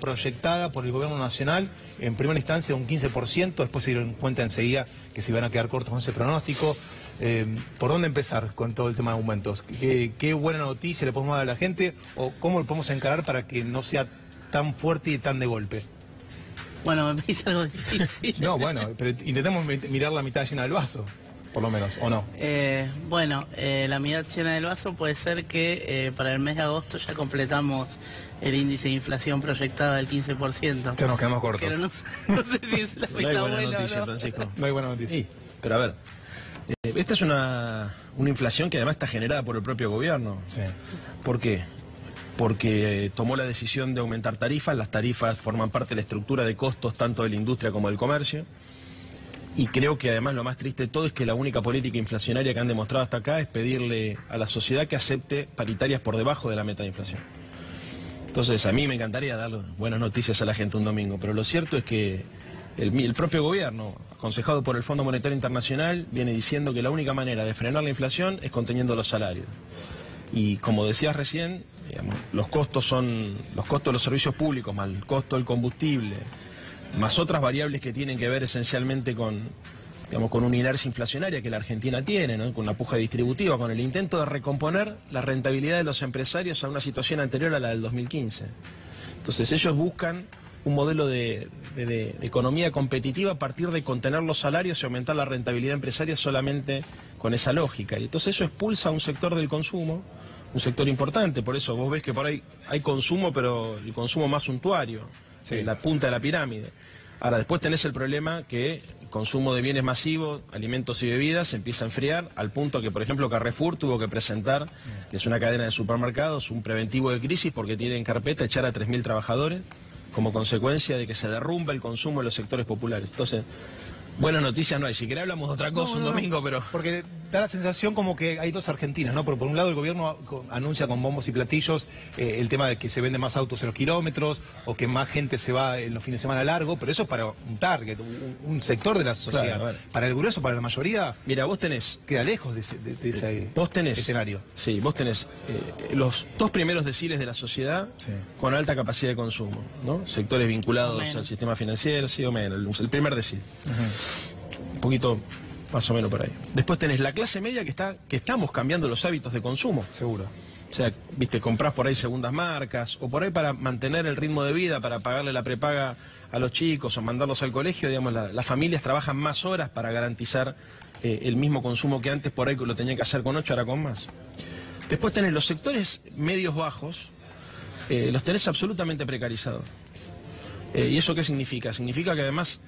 proyectada por el gobierno nacional, en primera instancia un 15%, después se dieron cuenta enseguida que se iban a quedar cortos con ese pronóstico. ¿Por dónde empezar con todo el tema de aumentos? ¿Qué buena noticia le podemos dar a la gente o cómo lo podemos encarar para que no sea tan fuerte y tan de golpe? Bueno, me parece algo difícil. No, bueno, pero intentemos mirar la mitad llena del vaso, por lo menos, ¿o no? Bueno, la mitad llena del vaso puede ser que para el mes de agosto ya completamos el índice de inflación proyectada del 15%. Ya nos quedamos cortos. Pero no sé si es la mitad buena buena noticia, o no. Francisco. No hay buena noticia. Sí, pero a ver, esta es una inflación que además está generada por el propio gobierno. Sí. ¿Por qué? Porque tomó la decisión de aumentar tarifas. Las tarifas forman parte de la estructura de costos tanto de la industria como del comercio. Y creo que además lo más triste de todo es que la única política inflacionaria que han demostrado hasta acá es pedirle a la sociedad que acepte paritarias por debajo de la meta de inflación. Entonces a mí me encantaría dar buenas noticias a la gente un domingo, pero lo cierto es que el propio gobierno, aconsejado por el Fondo Monetario Internacional, viene diciendo que la única manera de frenar la inflación es conteniendo los salarios. Y como decías recién, digamos, los costos de los servicios públicos, más el costo del combustible, más otras variables que tienen que ver esencialmente con una inercia inflacionaria que la Argentina tiene, ¿no? Con una puja distributiva, con el intento de recomponer la rentabilidad de los empresarios a una situación anterior a la del 2015. Entonces ellos buscan un modelo de economía competitiva a partir de contener los salarios y aumentar la rentabilidad empresaria solamente con esa lógica. Y entonces eso expulsa a un sector del consumo, un sector importante. Por eso vos ves que por ahí hay consumo, pero el consumo más suntuario, sí, la punta de la pirámide. Ahora, después tenés el problema que el consumo de bienes masivos, alimentos y bebidas, se empieza a enfriar al punto que, por ejemplo, Carrefour tuvo que presentar, que es una cadena de supermercados, un preventivo de crisis porque tiene en carpeta echar a 3.000 trabajadores como consecuencia de que se derrumba el consumo en los sectores populares. Entonces, buenas noticias no hay. Si querés hablamos de otra cosa un domingo, pero... Porque da la sensación como que hay dos Argentinas, ¿no? Pero por un lado el gobierno anuncia con bombos y platillos el tema de que se venden más autos en los kilómetros o que más gente se va en los fines de semana largo, pero eso es para un target, un sector de la sociedad. Claro, para el grueso, para la mayoría... Mira, vos tenés... Queda lejos de ese vos tenés, escenario. Sí, vos tenés los dos primeros deciles de la sociedad, sí, con alta capacidad de consumo, ¿no? Sectores vinculados al sistema financiero, sí o menos, el primer decil. Un poquito más o menos por ahí. Después tenés la clase media que estamos cambiando los hábitos de consumo. Seguro. O sea, viste, comprás por ahí segundas marcas, o por ahí para mantener el ritmo de vida, para pagarle la prepaga a los chicos o mandarlos al colegio, digamos, las familias trabajan más horas para garantizar el mismo consumo que antes, por ahí lo tenían que hacer con 8, ahora con más. Después tenés los sectores medios bajos, los tenés absolutamente precarizados. ¿Y eso qué significa? Significa que además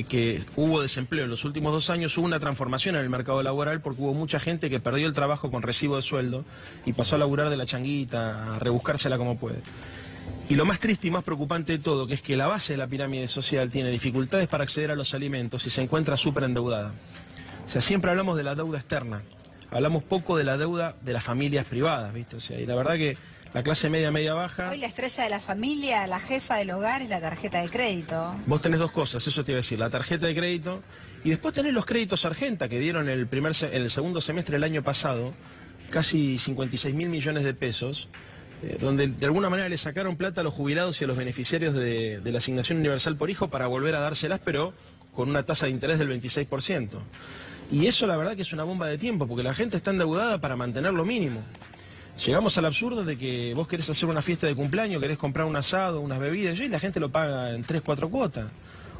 que hubo desempleo en los últimos 2 años, hubo una transformación en el mercado laboral porque hubo mucha gente que perdió el trabajo con recibo de sueldo y pasó a laburar de la changuita, a rebuscársela como puede. Y lo más triste y más preocupante de todo, que es que la base de la pirámide social tiene dificultades para acceder a los alimentos y se encuentra súper endeudada. O sea, siempre hablamos de la deuda externa, hablamos poco de la deuda de las familias privadas, ¿viste? O sea, y la verdad que la clase media, media baja... Hoy la estrella de la familia, la jefa del hogar es la tarjeta de crédito. Vos tenés dos cosas, eso te iba a decir, la tarjeta de crédito y después tenés los créditos Argenta que dieron en el segundo semestre del año pasado, casi 56.000 millones de pesos, donde de alguna manera le sacaron plata a los jubilados y a los beneficiarios de la asignación universal por hijo para volver a dárselas, pero con una tasa de interés del 26%. Y eso la verdad que es una bomba de tiempo, porque la gente está endeudada para mantener lo mínimo. Llegamos al absurdo de que vos querés hacer una fiesta de cumpleaños, querés comprar un asado, unas bebidas, y la gente lo paga en 3, 4 cuotas.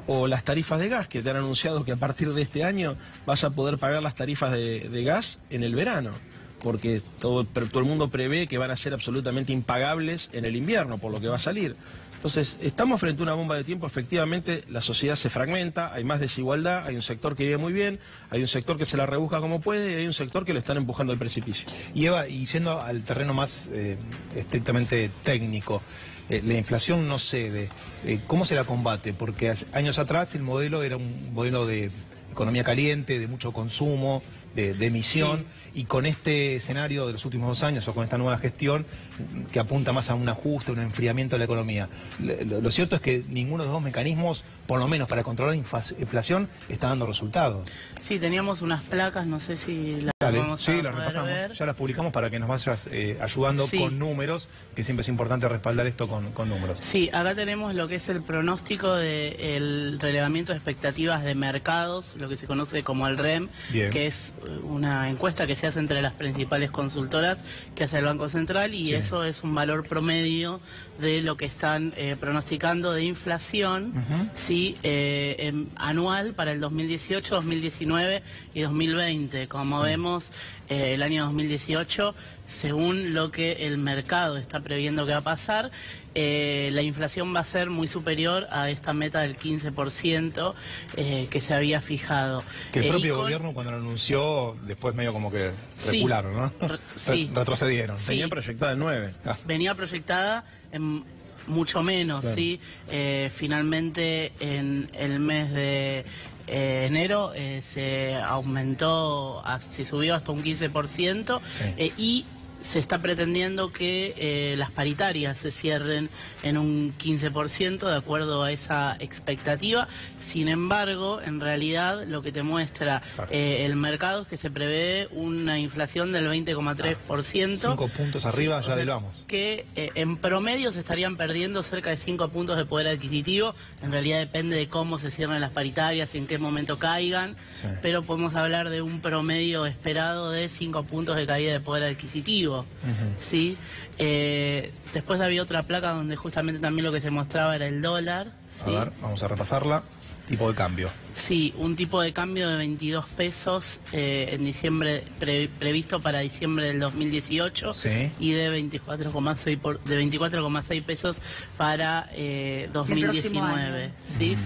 O las tarifas de gas, que te han anunciado que a partir de este año vas a poder pagar las tarifas de gas en el verano, porque todo el mundo prevé que van a ser absolutamente impagables en el invierno, por lo que va a salir. Entonces, estamos frente a una bomba de tiempo, efectivamente la sociedad se fragmenta, hay más desigualdad, hay un sector que vive muy bien, hay un sector que se la rebusca como puede y hay un sector que lo están empujando al precipicio. Y Eva, y yendo al terreno más estrictamente técnico, la inflación no cede, ¿cómo se la combate? Porque años atrás el modelo era un modelo de economía caliente, de mucho consumo, de emisión, sí, y con este escenario de los últimos 2 años o con esta nueva gestión que apunta más a un ajuste, un enfriamiento de la economía. Lo cierto es que ninguno de los dos mecanismos, por lo menos para controlar la inflación, está dando resultados. Sí, teníamos unas placas, no sé si... Dale, Vamos sí, a las poder repasamos. ver. Ya las publicamos para que nos vayas ayudando Sí. con números, que siempre es importante respaldar esto con números. Sí, acá tenemos lo que es el pronóstico del relevamiento de expectativas de mercados, lo que se conoce como el REM, Bien. que es una encuesta que se hace entre las principales consultoras que hace el Banco Central y Sí. eso es un valor promedio de lo que están pronosticando de inflación ¿sí? Anual para el 2018, 2019 y 2020. Como vemos, el año 2018, según lo que el mercado está previendo que va a pasar, la inflación va a ser muy superior a esta meta del 15% que se había fijado. Que el Y propio con- gobierno cuando lo anunció, después medio como que Sí. recularon, ¿no? Sí. Retrocedieron. Sí. Tenía proyectada el 9. Venía proyectada en mucho menos, Claro. ¿sí? Finalmente en el mes de enero se aumentó, se subió hasta un 15% Sí. y se está pretendiendo que las paritarias se cierren en un 15% de acuerdo a esa expectativa. Sin embargo, en realidad lo que te muestra Claro. el mercado es que se prevé una inflación del 20,3%. 5 puntos arriba, O ya sea, de lo vamos. que en promedio se estarían perdiendo cerca de 5 puntos de poder adquisitivo. En realidad depende de cómo se cierren las paritarias y en qué momento caigan, Sí. pero podemos hablar de un promedio esperado de 5 puntos de caída de poder adquisitivo. ¿Sí? Después había otra placa donde justamente también lo que se mostraba era el dólar. ¿sí? A ver, vamos a repasarla. Tipo de cambio. Sí, un tipo de cambio de 22 pesos en diciembre, previsto para diciembre del 2018 Sí. y de 24,6 pesos para 2019. ¿sí?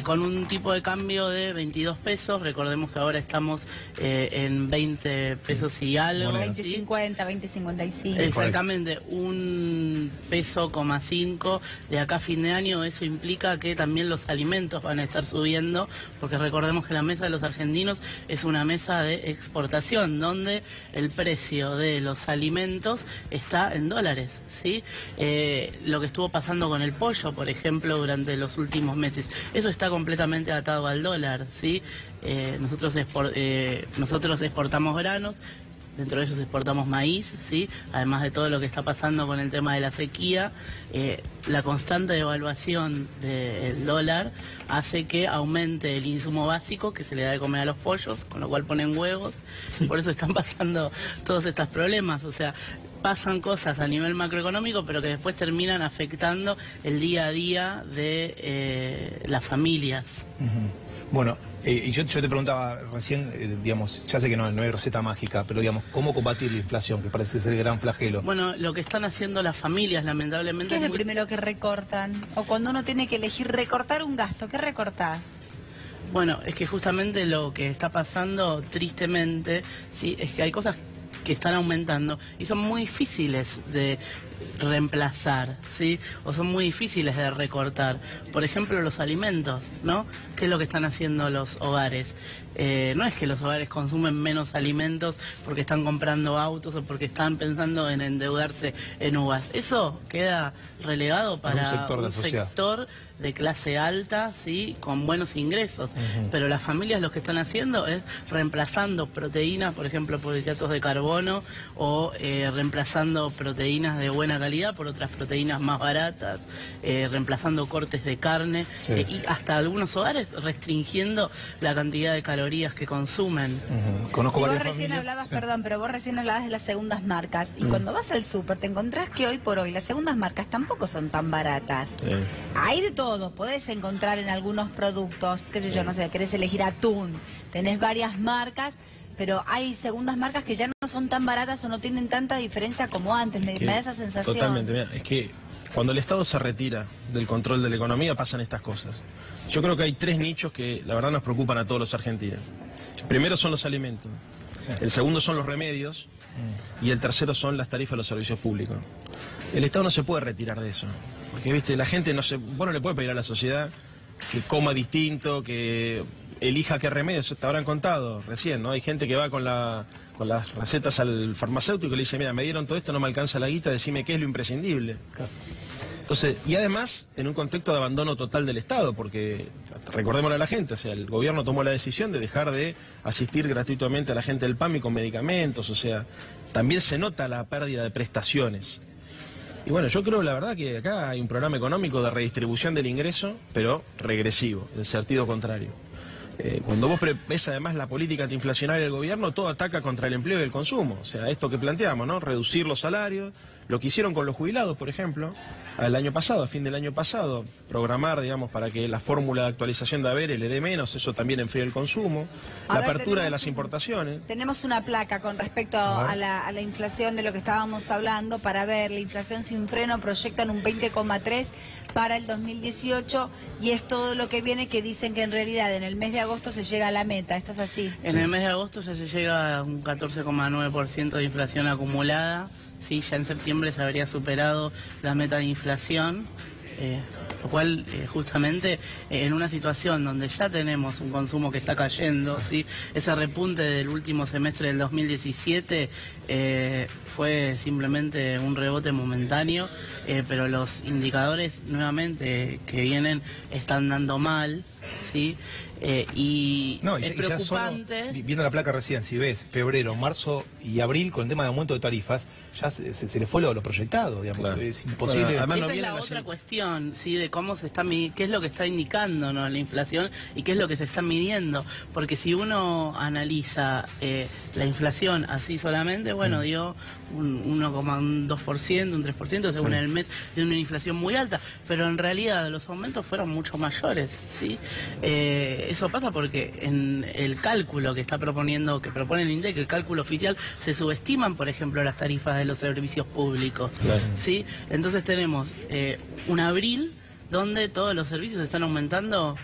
Con un tipo de cambio de 22 pesos, recordemos que ahora estamos en 20 pesos y algo. Monedas. ¿sí? 20.50, 20.55. Exactamente, un peso, 5 de acá a fin de año. Eso implica que también los alimentos van a estar subiendo, porque recordemos que la mesa de los argentinos es una mesa de exportación, donde el precio de los alimentos está en dólares, ¿sí? Lo que estuvo pasando con el pollo, por ejemplo, durante los últimos meses, eso está completamente atado al dólar, ¿sí? Nosotros exportamos granos. Dentro de ellos exportamos maíz, ¿sí? Además de todo lo que está pasando con el tema de la sequía, la constante devaluación del dólar hace que aumente el insumo básico que se le da de comer a los pollos, con lo cual ponen huevos. Por eso están pasando todos estos problemas. O sea, pasan cosas a nivel macroeconómico, pero que después terminan afectando el día a día de las familias. Bueno, y yo te preguntaba recién, digamos, ya sé que no hay receta mágica, pero digamos, ¿cómo combatir la inflación, que parece ser el gran flagelo? Bueno, lo que están haciendo las familias, lamentablemente, ¿Qué es lo muy- primero que recortan? O cuando uno tiene que elegir recortar un gasto, ¿qué recortás? Bueno, es que justamente lo que está pasando, tristemente, sí, es que hay cosas que están aumentando y son muy difíciles de reemplazar, ¿sí? O son muy difíciles de recortar. Por ejemplo, los alimentos, ¿no? ¿Qué es lo que están haciendo los hogares? No es que los hogares consumen menos alimentos porque están comprando autos o porque están pensando en endeudarse en uvas. Eso queda relegado para un sector de la sociedad. sector de clase alta, ¿sí? Con buenos ingresos. Pero las familias lo que están haciendo es reemplazando proteínas, por ejemplo, por hidratos de carbono, o reemplazando proteínas de buena calidad por otras proteínas más baratas, reemplazando cortes de carne, Sí. y hasta algunos hogares restringiendo la cantidad de calorías que consumen. Conozco Y vos varias recién familias. hablabas, Sí. perdón, pero vos recién hablabas de las segundas marcas. Y cuando vas al súper te encontrás que hoy por hoy las segundas marcas tampoco son tan baratas. Hay de todo, podés encontrar en algunos productos, qué sé yo, no sé, querés elegir atún, tenés varias marcas, pero hay segundas marcas que ya no son tan baratas o no tienen tanta diferencia como antes, me da esa sensación. Totalmente, mira, es que cuando el Estado se retira del control de la economía pasan estas cosas. Yo creo que hay 3 nichos que la verdad nos preocupan a todos los argentinos. El primero son los alimentos, Sí. el segundo son los remedios y el tercero son las tarifas de los servicios públicos. El Estado no se puede retirar de eso, porque viste, la gente no se, vos no le puede pedir a la sociedad que coma distinto, que elija qué remedios, te habrán contado recién, ¿no? Hay gente que va con las recetas al farmacéutico y le dice, mira, me dieron todo esto, no me alcanza la guita, decime qué es lo imprescindible. Entonces, y además, en un contexto de abandono total del Estado, porque, recordémosle a la gente, o sea, el gobierno tomó la decisión de dejar de asistir gratuitamente a la gente del PAMI con medicamentos, o sea, también se nota la pérdida de prestaciones. Y bueno, yo creo, la verdad, que acá hay un programa económico de redistribución del ingreso, pero regresivo, en sentido contrario. Cuando vos ves además la política antiinflacionaria del gobierno, todo ataca contra el empleo y el consumo. O sea, esto que planteamos, ¿no? Reducir los salarios, lo que hicieron con los jubilados, por ejemplo, al año pasado, a fin del año pasado, programar, digamos, para que la fórmula de actualización de haberes le dé menos, eso también enfría el consumo, la apertura de las importaciones. Tenemos una placa con respecto a la inflación de lo que estábamos hablando para ver, la inflación sin freno proyectan un 20,3 para el 2018 y es todo lo que viene que dicen que en realidad en el mes de agosto se llega a la meta, ¿esto es así? En el mes de agosto ya se llega a un 14,9% de inflación acumulada, sí, ya en septiembre se habría superado la meta de inflación, lo cual justamente en una situación donde ya tenemos un consumo que está cayendo, ¿sí? Ese repunte del último semestre del 2017 fue simplemente un rebote momentáneo, pero los indicadores nuevamente que vienen están dando mal, ¿sí? Y es preocupante. Ya solo, viendo la placa recién, si ves febrero, marzo y abril con el tema de aumento de tarifas, ya se le fue lo proyectado, digamos. Claro. Es imposible. Bueno, esa es la otra cuestión, ¿sí? De cómo se está qué es lo que está indicándonos la inflación y qué es lo que se está midiendo. Porque si uno analiza la inflación así solamente, bueno, dio un 1,2%, un 3% según el MED, de una inflación muy alta, pero en realidad los aumentos fueron mucho mayores, ¿sí? Eso pasa porque en el cálculo que propone el INDEC, el cálculo oficial, se subestiman, por ejemplo, las tarifas de los servicios públicos, ¿sí? Entonces tenemos un abril donde todos los servicios están aumentando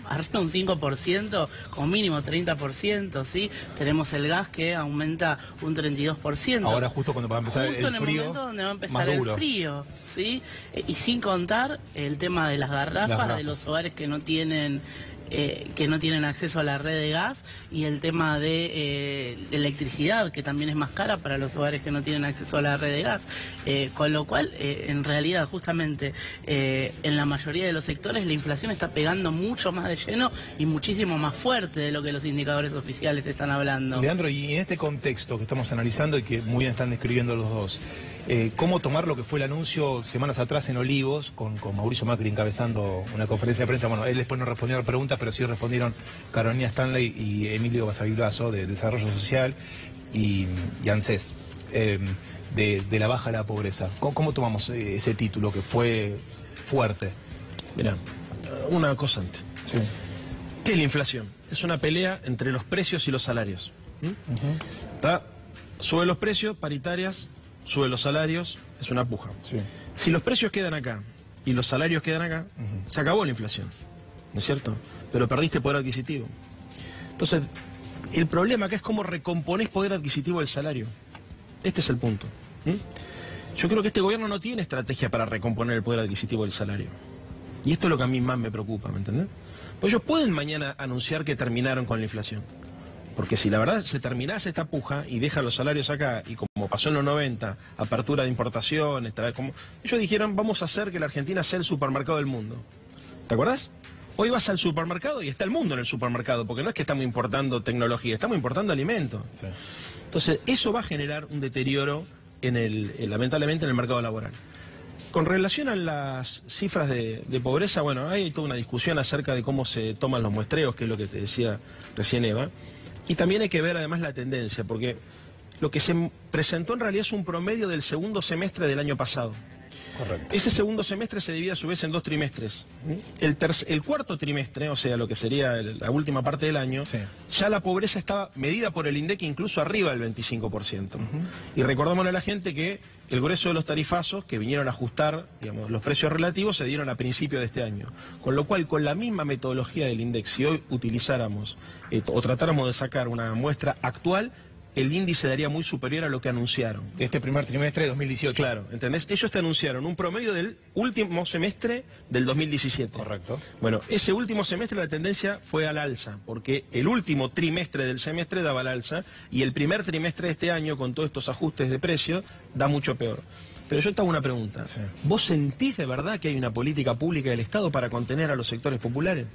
arriba un 5%, como mínimo 30%, ¿sí? Tenemos el gas que aumenta un 32%. Ahora justo cuando va a empezar el frío, en el momento donde va a empezar el frío, ¿sí? Y sin contar el tema de las garrafas, de los hogares que no tienen acceso a la red de gas, y el tema de electricidad, que también es más cara para los hogares que no tienen acceso a la red de gas, con lo cual en realidad justamente en la mayoría de los sectores la inflación está pegando mucho más de lleno y muchísimo más fuerte de lo que los indicadores oficiales están hablando. Leandro, y en este contexto que estamos analizando y que muy bien están describiendo los dos, ¿cómo tomar lo que fue el anuncio semanas atrás en Olivos, con Mauricio Macri encabezando una conferencia de prensa? Bueno, él después no respondió a preguntas, pero sí respondieron Carolina Stanley y Emilio Basavilbaso, de Desarrollo Social, y ANSES, de la baja de la pobreza. ¿Cómo tomamos ese título que fue fuerte? Mirá, una cosa antes. Sí. ¿Qué es la inflación? Es una pelea entre los precios y los salarios. Suben los precios, paritarias, suben los salarios, es una puja. Sí. Si los precios quedan acá y los salarios quedan acá, se acabó la inflación, ¿no es cierto? Pero perdiste poder adquisitivo. Entonces, el problema acá es cómo recomponés poder adquisitivo del salario. Este es el punto. Yo creo que este gobierno no tiene estrategia para recomponer el poder adquisitivo del salario. Y esto es lo que a mí más me preocupa, ¿me entendés? Pues ellos pueden mañana anunciar que terminaron con la inflación. Porque si la verdad se terminase esta puja y deja los salarios acá, y como pasó en los 90, apertura de importaciones, ellos dijeron, vamos a hacer que la Argentina sea el supermercado del mundo. ¿Te acuerdas? Hoy vas al supermercado y está el mundo en el supermercado, porque no es que estamos importando tecnología, estamos importando alimentos. Sí. Entonces, eso va a generar un deterioro lamentablemente en el mercado laboral. Con relación a las cifras de pobreza, bueno, hay toda una discusión acerca de cómo se toman los muestreos, que es lo que te decía recién Eva. Y también hay que ver además la tendencia, porque lo que se presentó en realidad es un promedio del segundo semestre del año pasado. Correcto. Ese segundo semestre se divide a su vez en 2 trimestres. El cuarto trimestre, o sea, lo que sería la última parte del año, ya la pobreza estaba medida por el INDEC incluso arriba del 25%. Y recordémosle a la gente que el grueso de los tarifazos que vinieron a ajustar, digamos, los precios relativos se dieron a principios de este año. Con lo cual, con la misma metodología del INDEC, si hoy utilizáramos o tratáramos de sacar una muestra actual, el índice daría muy superior a lo que anunciaron. Este primer trimestre de 2018. Claro, ¿entendés? Ellos te anunciaron un promedio del último semestre del 2017. Correcto. Bueno, ese último semestre la tendencia fue al alza, porque el último trimestre del semestre daba al alza, y el primer trimestre de este año, con todos estos ajustes de precios, da mucho peor. Pero yo te hago una pregunta. Sí. ¿Vos sentís de verdad que hay una política pública del Estado para contener a los sectores populares?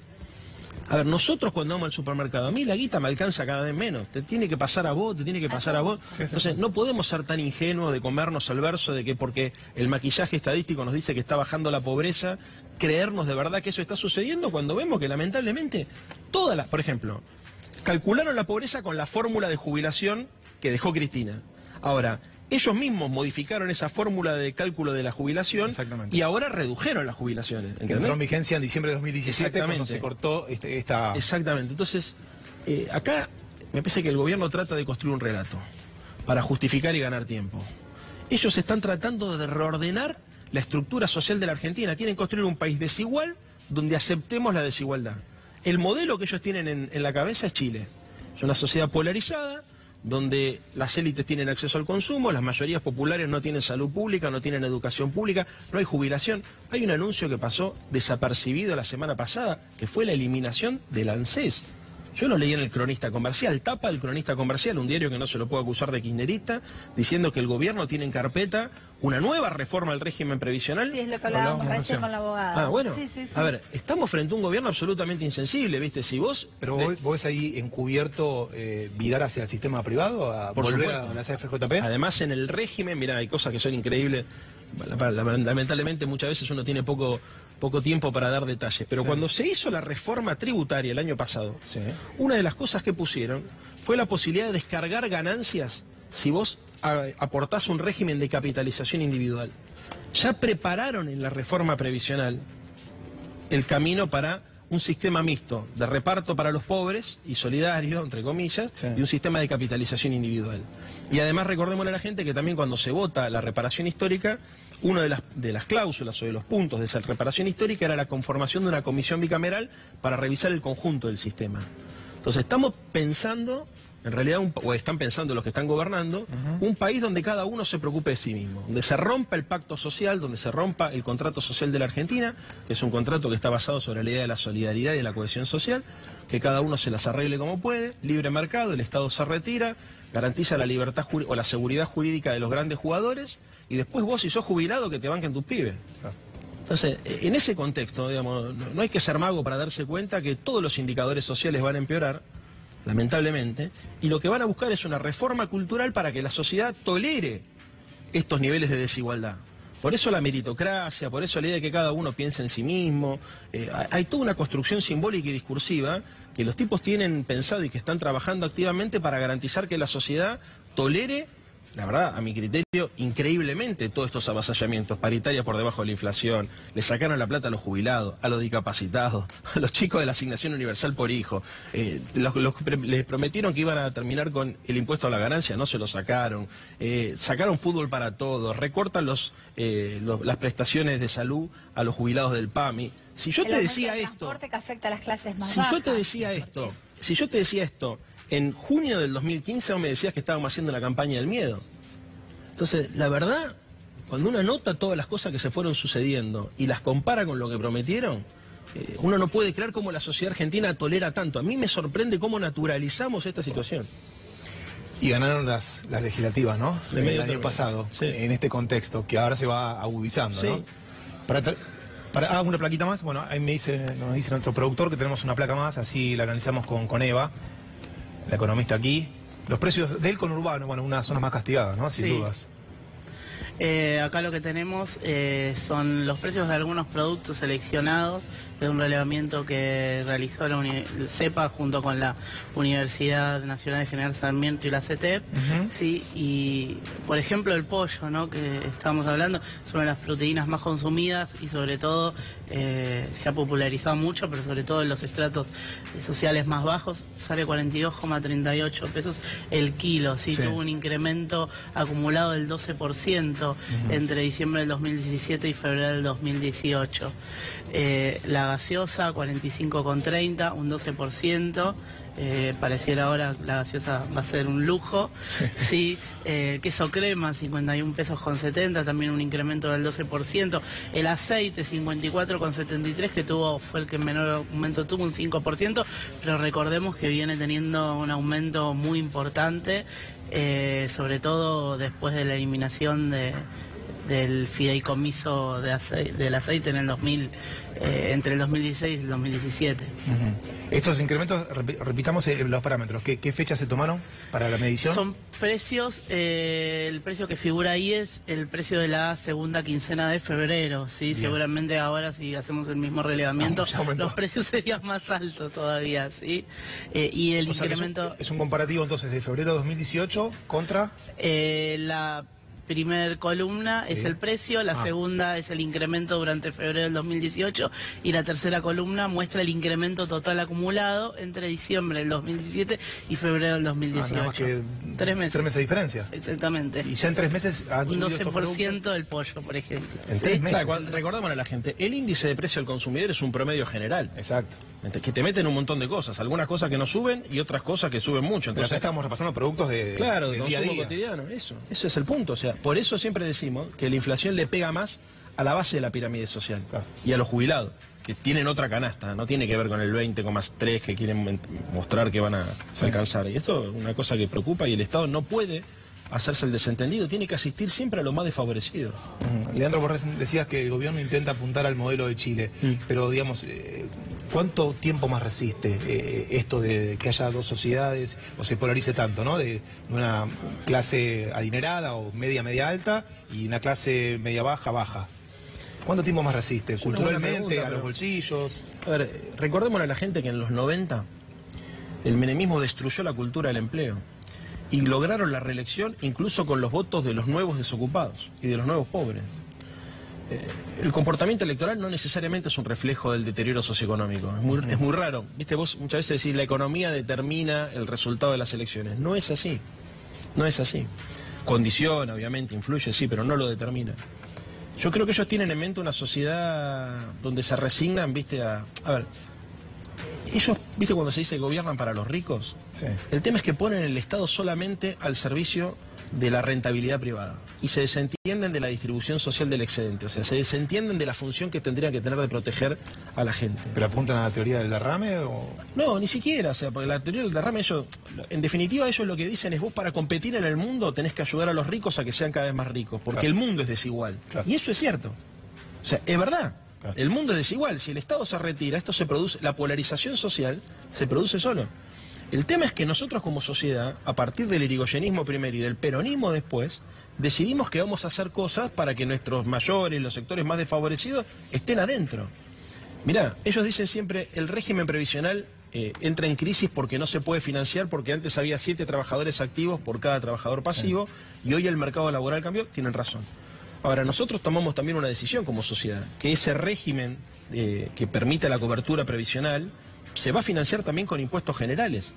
A ver, nosotros cuando vamos al supermercado, a mí la guita me alcanza cada vez menos. Te tiene que pasar a vos, te tiene que pasar a vos. Sí, sí, Entonces, sí. no podemos ser tan ingenuos de comernos el verso de que porque el maquillaje estadístico nos dice que está bajando la pobreza, creernos de verdad que eso está sucediendo cuando vemos que lamentablemente todas las... Por ejemplo, calcularon la pobreza con la fórmula de jubilación que dejó Cristina. Ahora, ellos mismos modificaron esa fórmula de cálculo de la jubilación y ahora redujeron las jubilaciones. Que entró en vigencia en diciembre de 2017 cuando Exactamente. se cortó esta... Exactamente. Entonces, acá me parece que el gobierno trata de construir un relato para justificar y ganar tiempo. Ellos están tratando de reordenar la estructura social de la Argentina. Quieren construir un país desigual donde aceptemos la desigualdad. El modelo que ellos tienen en la cabeza es Chile. Es una sociedad polarizada, donde las élites tienen acceso al consumo, las mayorías populares no tienen salud pública, no tienen educación pública, no hay jubilación. Hay un anuncio que pasó desapercibido la semana pasada, que fue la eliminación del ANSES. Yo lo leí en el Cronista Comercial, tapa el Cronista Comercial, un diario que no se lo puede acusar de kirchnerista, diciendo que el gobierno tiene en carpeta una nueva reforma al régimen previsional. Sí, es lo que hablábamos recién con la abogada. Ah, bueno. Sí, sí, sí. A ver, estamos frente a un gobierno absolutamente insensible, ¿viste? Si vos... Pero vos ves ahí encubierto virar hacia el sistema privado, a Por volver supuesto. a la CFJP. Además, en el régimen, mira, hay cosas que son increíbles. Lamentablemente muchas veces uno tiene poco tiempo para dar detalles. Pero Sí. cuando se hizo la reforma tributaria el año pasado, Sí. una de las cosas que pusieron fue la posibilidad de descargar ganancias si vos aportás un régimen de capitalización individual. Ya prepararon en la reforma previsional el camino para un sistema mixto de reparto para los pobres y solidario, entre comillas, Sí. y un sistema de capitalización individual. Y además recordémosle a la gente que también cuando se vota la reparación histórica, una de las cláusulas o de los puntos de esa reparación histórica era la conformación de una comisión bicameral para revisar el conjunto del sistema. Entonces estamos pensando, en realidad, o están pensando los que están gobernando, un país donde cada uno se preocupe de sí mismo, donde se rompa el pacto social, donde se rompa el contrato social de la Argentina, que es un contrato que está basado sobre la idea de la solidaridad y de la cohesión social, que cada uno se las arregle como puede, libre mercado, el Estado se retira, garantiza la libertad o la seguridad jurídica de los grandes jugadores, y después vos, si sos jubilado, que te banquen tus pibes. Entonces, en ese contexto, digamos, no hay que ser mago para darse cuenta que todos los indicadores sociales van a empeorar, lamentablemente, y lo que van a buscar es una reforma cultural para que la sociedad tolere estos niveles de desigualdad. Por eso la meritocracia, por eso la idea de que cada uno piense en sí mismo. Hay toda una construcción simbólica y discursiva que los tipos tienen pensado y que están trabajando activamente para garantizar que la sociedad tolere, la verdad, a mi criterio, increíblemente todos estos avasallamientos, paritaria por debajo de la inflación, le sacaron la plata a los jubilados, a los discapacitados, a los chicos de la asignación universal por hijo, les prometieron que iban a terminar con el impuesto a la ganancia, no se lo sacaron, sacaron fútbol para todos, recortan las prestaciones de salud a los jubilados del PAMI. Si yo te decía esto, transporte que afecta a las clases más si bajas. yo te decía esto, en junio del 2015 vos me decías que estábamos haciendo la campaña del miedo. Entonces, la verdad, cuando uno nota todas las cosas que se fueron sucediendo y las compara con lo que prometieron, uno no puede creer cómo la sociedad argentina tolera tanto. A mí me sorprende cómo naturalizamos esta situación. Y ganaron las legislativas, ¿no? De medio El año término. pasado, Sí. en este contexto, que ahora se va agudizando, Sí. ¿no? Una plaquita más. Bueno, ahí nos dice nuestro productor que tenemos una placa más, así la analizamos con Eva, la economista aquí. Los precios del conurbano, bueno, unas zonas más castigadas, ¿no? Sin Sí. dudas. Acá lo que tenemos son los precios de algunos productos seleccionados de un relevamiento que realizó la CEPA junto con la Universidad Nacional de General Sarmiento y la CETEP. Sí, y por ejemplo el pollo, ¿no?, que estábamos hablando, es una de las proteínas más consumidas y sobre todo se ha popularizado mucho, pero sobre todo en los estratos sociales más bajos, sale 42,38 pesos el kilo. Sí, Sí. tuvo un incremento acumulado del 12% entre diciembre del 2017 y febrero del 2018. La gaseosa 45,30, un 12%. Pareciera ahora la gaseosa va a ser un lujo. Sí. Queso crema 51 pesos con 70, también un incremento del 12%. El aceite 54,73, que fue el que menor aumento tuvo, un 5%, pero recordemos que viene teniendo un aumento muy importante, sobre todo después de la eliminación del fideicomiso del aceite en el entre el 2016 y el 2017. Estos incrementos, repitamos los parámetros. ¿Qué fechas se tomaron para la medición? Son precios, el precio que figura ahí es el precio de la segunda quincena de febrero, ¿sí? Seguramente ahora si hacemos el mismo relevamiento, los precios serían más altos todavía, ¿sí? Y el incremento... Es un comparativo entonces de febrero de 2018 contra... la primer columna es el precio, la segunda es el incremento durante febrero del 2018 y la tercera columna muestra el incremento total acumulado entre diciembre del 2017 y febrero del 2018. Nada más que 3 meses. 3 meses de diferencia. Exactamente. Y ya en 3 meses han un subido 12% del pollo, por ejemplo. En 3 meses. Claro, recordamos a la gente, el índice de precio del consumidor es un promedio general. Exacto. Que te meten un montón de cosas, algunas cosas que no suben y otras cosas que suben mucho. Entonces acá estamos repasando productos de consumo día a día. cotidiano, eso es el punto. O sea, por eso siempre decimos que la inflación le pega más a la base de la pirámide social y a los jubilados, que tienen otra canasta, no tiene que ver con el 20,3 que quieren mostrar que van a alcanzar. Y esto es una cosa que preocupa y el Estado no puede hacerse el desentendido, tiene que asistir siempre a los más desfavorecidos. Leandro, vos decías que el gobierno intenta apuntar al modelo de Chile, pero digamos, ¿cuánto tiempo más resiste esto de que haya dos sociedades o se polarice tanto, ¿no? De una clase adinerada o media alta y una clase media baja? ¿Cuánto tiempo más resiste? Culturalmente, a los bolsillos. A ver, recordémosle a la gente que en los 90 el menemismo destruyó la cultura del empleo. Y lograron la reelección incluso con los votos de los nuevos desocupados y de los nuevos pobres. El comportamiento electoral no necesariamente es un reflejo del deterioro socioeconómico. Es muy raro. ¿Viste? Vos muchas veces decís la economía determina el resultado de las elecciones. No es así. No es así. Condiciona, obviamente, influye, sí, pero no lo determina. Yo creo que ellos tienen en mente una sociedad donde se resignan, ¿viste? A ver... Ellos, ¿viste cuando se dice gobiernan para los ricos? Sí. El tema es que ponen el Estado solamente al servicio de la rentabilidad privada y se desentienden de la distribución social del excedente, o sea, se desentienden de la función que tendrían que tener de proteger a la gente. ¿Pero apuntan a la teoría del derrame o...? No, ni siquiera, o sea, porque la teoría del derrame, en definitiva ellos lo que dicen es vos para competir en el mundo tenés que ayudar a los ricos a que sean cada vez más ricos, porque el mundo es desigual. Y eso es cierto, o sea, es verdad. El mundo es desigual, si el Estado se retira, esto se produce, la polarización social se produce solo. El tema es que nosotros como sociedad, a partir del irigoyenismo primero y del peronismo después, decidimos que vamos a hacer cosas para que nuestros mayores, los sectores más desfavorecidos, estén adentro. Mirá, ellos dicen siempre, el régimen previsional entra en crisis porque no se puede financiar, porque antes había 7 trabajadores activos por cada trabajador pasivo, y hoy el mercado laboral cambió, tienen razón. Ahora, nosotros tomamos también una decisión como sociedad, que ese régimen que permite la cobertura previsional se va a financiar también con impuestos generales,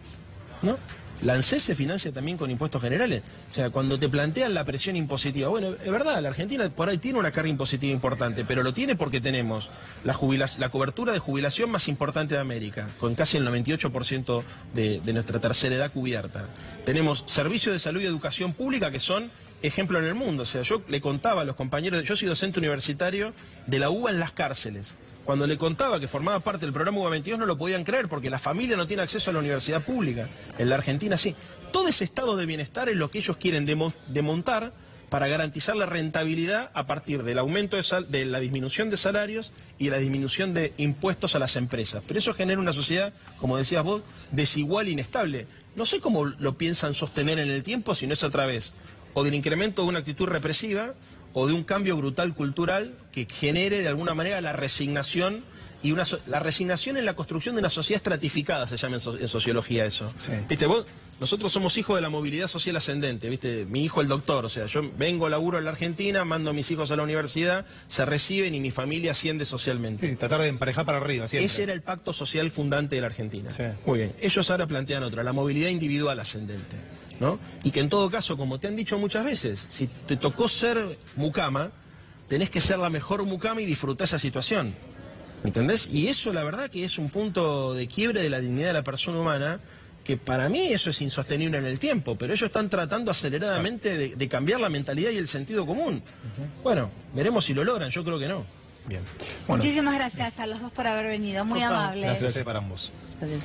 ¿no? La ANSES se financia también con impuestos generales. O sea, cuando te plantean la presión impositiva, bueno, es verdad, la Argentina por ahí tiene una carga impositiva importante, pero lo tiene porque tenemos la cobertura de jubilación más importante de América, con casi el 98% de nuestra tercera edad cubierta. Tenemos servicios de salud y educación pública que son ejemplo en el mundo. O sea, yo le contaba a los compañeros, yo soy docente universitario de la UBA en las cárceles. Cuando le contaba que formaba parte del programa UBA 22 no lo podían creer porque la familia no tiene acceso a la universidad pública. En la Argentina sí. Todo ese estado de bienestar es lo que ellos quieren demontar para garantizar la rentabilidad a partir del aumento de la disminución de salarios y la disminución de impuestos a las empresas. Pero eso genera una sociedad, como decías vos, desigual e inestable. No sé cómo lo piensan sostener en el tiempo si no es a través o del incremento de una actitud represiva o de un cambio brutal cultural que genere de alguna manera la resignación y la resignación en la construcción de una sociedad estratificada, se llama en sociología eso. Sí. ¿Viste vos? Nosotros somos hijos de la movilidad social ascendente, ¿viste? Mi hijo el doctor, o sea, yo vengo, laburo en la Argentina, mando a mis hijos a la universidad, se reciben y mi familia asciende socialmente. Sí, tratar de emparejar para arriba, siempre. Ese era el pacto social fundante de la Argentina. Sí. Muy bien. Ellos ahora plantean otra, la movilidad individual ascendente, ¿no? Y que en todo caso, como te han dicho muchas veces, si te tocó ser mucama, tenés que ser la mejor mucama y disfrutar esa situación. ¿Entendés? Y eso la verdad que es un punto de quiebre de la dignidad de la persona humana, que para mí eso es insostenible en el tiempo, pero ellos están tratando aceleradamente de cambiar la mentalidad y el sentido común. Bueno, veremos si lo logran, yo creo que no. Bien. Bueno. Muchísimas gracias a los dos por haber venido, muy amables. Gracias para ambos. Gracias.